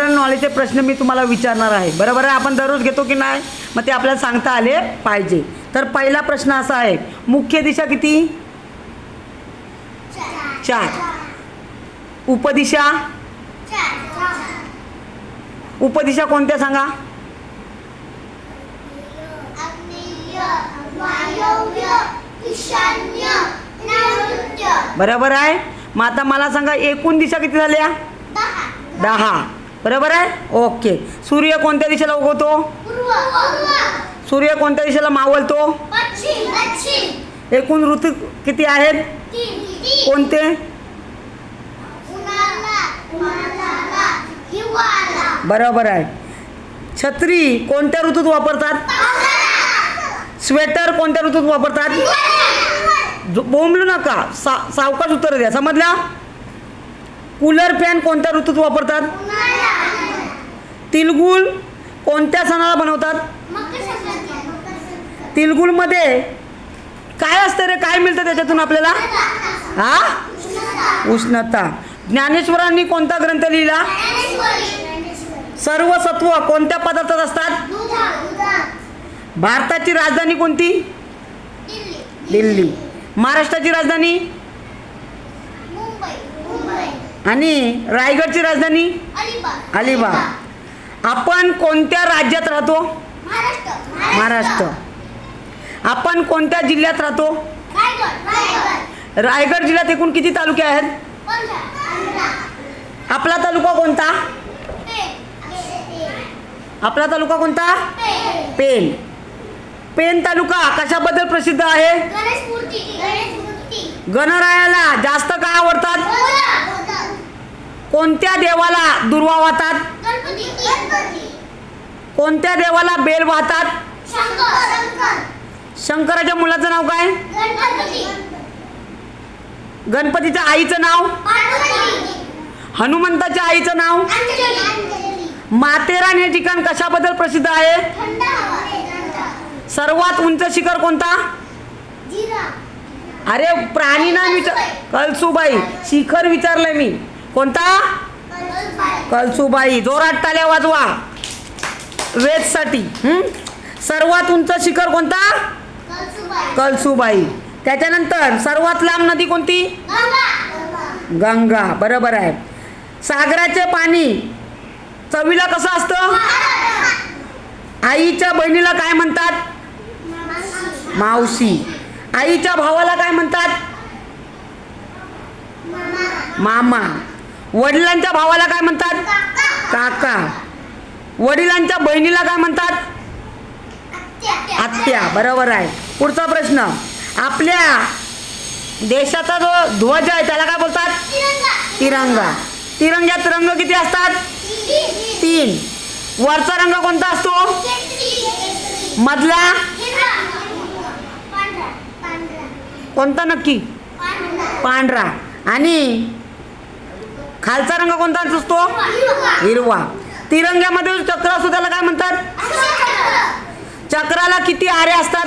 General नॉलेजचे प्रश्न मी तुम्हाला विचारणार आहे, बरोबर आहे. आपण दररोज घेतो की नाही, मग ते आपल्याला सांगता आले पाहिजे. तर पहिला प्रश्न असा आहे, मुख्य दिशा किती? 4. उपदिशा? उपदिशा कोणत्या सांगा? बरोबर आहे. मग आता मला सांगा एकूण दिशा किती झाल्या? 10. बरोबर आहे. ओके. सूर्य कोणत्या दिशेला उगवतो? सूर्य कोणत्या दिशेला मावळतो? एकूण ऋतू किती आहेत? कोणते? बरोबर आहे. छत्री कोणत्या ऋतूत वापरतात? स्वेटर कोणत्या ऋतूत वापरतात? बोंबलू नका, सावकाश उत्तर द्या, समजला? कूलर फॅन कोणत्या ऋतूत वापरतात? तिळगुळ कोणत्या सणाला बनवतात? तिळगुळमध्ये काय असतं रे? काय मिळतं त्याच्यातून आपल्याला? उष्णता. ज्ञानेश्वरांनी कोणता ग्रंथ लिहिला? सर्व सत्व कोणत्या पदार्थात असतात? भारताची राजधानी कोणती? दिल्ली. महाराष्ट्राची राजधानी? आणि रायगडची राजधानी? अलिबाग. आपण कोणत्या राज्यात राहतो? महाराष्ट्र. आपण कोणत्या जिल्ह्यात राहतो? रायगड जिल्ह्यात एकूण किती तालुके आहेत? आपला तालुका कोणता? आपला तालुका कोणता? पेन. पेन तालुका कशाबद्दल प्रसिद्ध आहे? गणरायाला जास्त काय आवडतात? कोणत्या देवाला दुर्वा वाहतात? कोणत्या देवाला बेल वाहतात? शंकराच्या मुलाचं नाव काय? गणपतीच्या आईचं नाव? हनुमंताच्या आईचं नाव? माथेरान हे ठिकाण कशाबद्दल प्रसिद्ध आहे? सर्वात उंच शिखर कोणता? अरे प्राणी नाम विचार. कळसुबाई. शिखर विचारलंय मी. कोणता? कळसुबाई. जोरात टाळ्या वाजवा वेदसाठी. सर्वात उंच शिखर कोणता? कळसुबाई. त्याच्यानंतर सर्वात लांब नदी कोणती? गंगा. बरोबर आहे. सागराचे पाणी चवीला कसं असतं? आईच्या बहिणीला काय म्हणतात? मावशी. आईच्या भावाला काय म्हणतात? मामा. वडिलांच्या भावाला काय म्हणतात? काका. वडिलांच्या बहिणीला काय म्हणतात? आत्या. बरोबर आहे. पुढचा प्रश्न, आपल्या देशाचा जो ध्वज आहे त्याला काय बोलतात? तिरंगा. तिरंग्यात रंग किती असतात? 3. वरचा रंग कोणता असतो? मधला कोणता नक्की? पांढरा. आणि खालचा रंग कोणता असतो? हिरवा. तिरंग्यामध्ये जो चक्र असतो त्याला काय म्हणतात? चक्राला किती आरे असतात?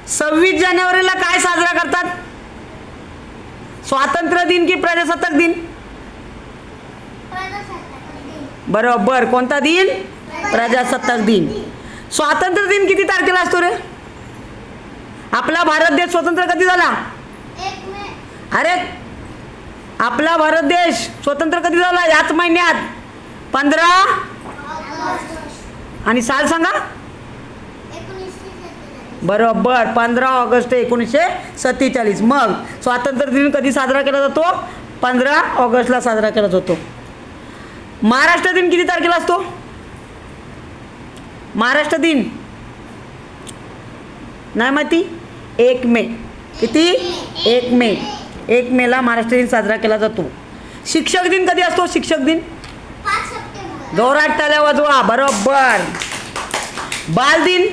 26 जानेवारीला काय साजरा करतात? स्वातंत्र्य दिन की प्रजासत्ताक दिन? बरोबर. कोणता दिन? प्रजासत्ताक दिन. स्वातंत्र्य दिन किती तारखेला असतो रे? आपला भारत देश स्वतंत्र कधी झाला? अरे आपला भारत देश स्वतंत्र कधी झाला? याच महिन्यात 15 आणि साल सांगा. बरोबर 15 ऑगस्ट 1947. मग स्वातंत्र्य दिन कधी साजरा केला जातो? 15 ऑगस्टला साजरा केला जातो. महाराष्ट्र दिन किती तारखेला असतो? महाराष्ट्र दिन नाही माहिती? 1 मे. किती? 1 मे. 1 मेला महाराष्ट्र दिन साजरा केला जातो. शिक्षक दिन कधी असतो? शिक्षक दिन? जोरात टाळ्या वाजवा. बरोबर. बाल दिन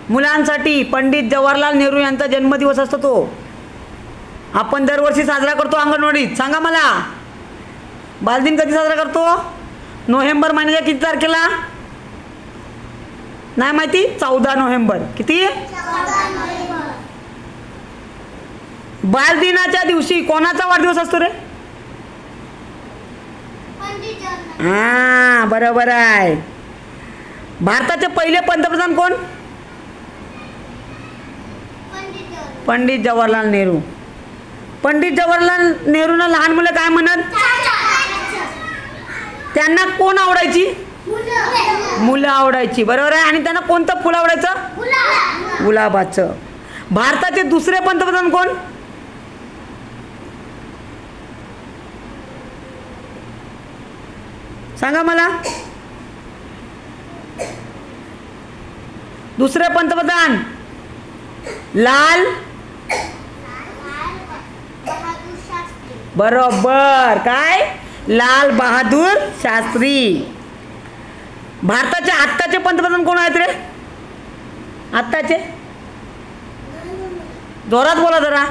मुलांसाठी पंडित जवाहरलाल नेहरू यांचा जन्मदिवस असतो. तो आपण दरवर्षी साजरा करतो अंगणवाडीत. सांगा मला, बालदिन कधी साजरा करतो? नोव्हेंबर महिन्याच्या किती तारखेला? नाही माहिती? 14 नोव्हेंबर. किती? बालदिनाच्या दिवशी कोणाचा वाढदिवस असतो रे? हां बरोबर आहे. भारताचे पहिले पंतप्रधान कोण? पंडित जवाहरलाल नेहरू. पंडित जवाहरलाल नेहरूंना लहान मुलं काय म्हणत? त्यांना कोण आवडायची? मुलं आवडायची. बरोबर आहे. आणि त्यांना कोणतं फुल आवडायचं? गुलाबाचं. भारताचे दुसरे पंतप्रधान कोण? सांगा मला. दुसरे पंतप्रधान लाल बरोबर. काय? लाल बहादूर शास्त्री. भारताचे आत्ताचे पंतप्रधान कोण आहेत रे? आत्ताचे जोरात बोला जरा.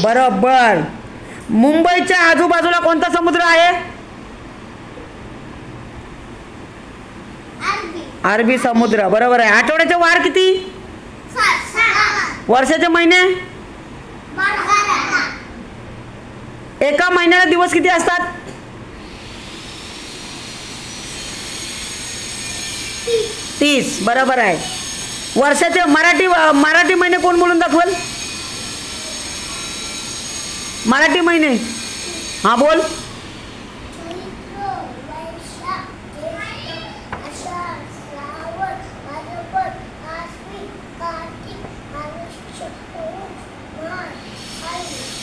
बरोबर. मुंबईच्या आजूबाजूला कोणता समुद्र आहे? अरबी समुद्र. बरोबर आहे. आठवड्याचे वार किती? वर्षाचे महिने? एका महिन्याला दिवस किती असतात? 30. बरोबर आहे. वर्षाचे मराठी महिने कोण बोलून दाखवल? मराठी महिने. हा बोल.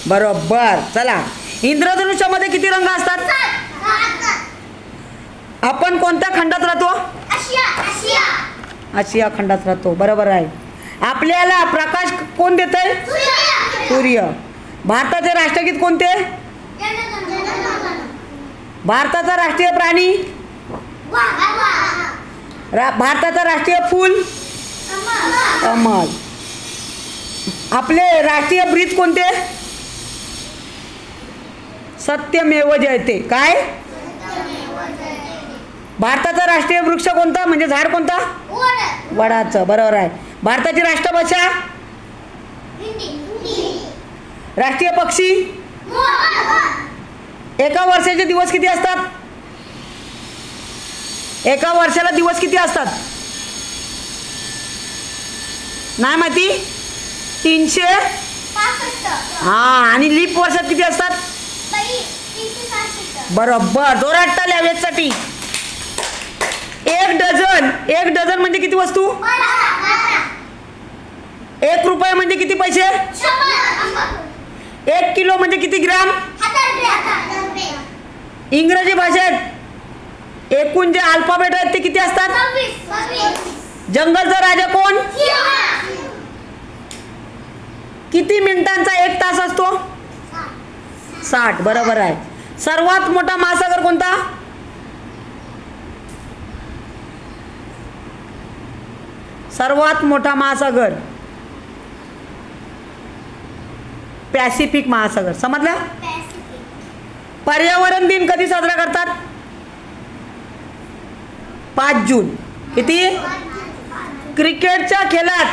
बरोबर. चला. इंद्रधनुष्यामध्ये किती रंग असतात? आपण कोणत्या खंडात राहतो? आशिया खंडात राहतो. बरोबर आहे. आपल्याला प्रकाश कोण देतंय? सूर्य. भारताचे राष्ट्रगीत कोणते? भारताचा राष्ट्रीय प्राणी? भारताचा राष्ट्रीय फूल? कमल. आपले राष्ट्रीय ब्रीद कोणते? सत्यमेव जयते. काय? भारताचा राष्ट्रीय वृक्ष कोणता म्हणजे झाड कोणता? वडाचं. बरोबर आहे. भारताची राष्ट्रभाषा? राष्ट्रीय पक्षी? एका वर्षाचे दिवस किती असतात? एका वर्षाला दिवस किती असतात? नाही माहिती? 300. हां. आणि लीप वर्षात किती असतात? बरोबर. जोरात टाळ्या वेदसाठी. एक डझन म्हणजे किती वस्तू? 1 रुपया म्हणजे किती पैसे? 1 किलो म्हणजे किती ग्राम? इंग्रजी भाषेत एकूण जे अल्फाबेट आहेत ते किती असतात? जंगलचा राजा कोण? किती मिनिटांचा 1 तास असतो? 60. बरोबर आहे. सर्वात मोठा महासागर कोणता? सर्वात मोठा महासागर पॅसिफिक महासागर. समजलं? पर्यावरण दिन कधी साजरा करतात? 5 जून. किती? क्रिकेटच्या खेळात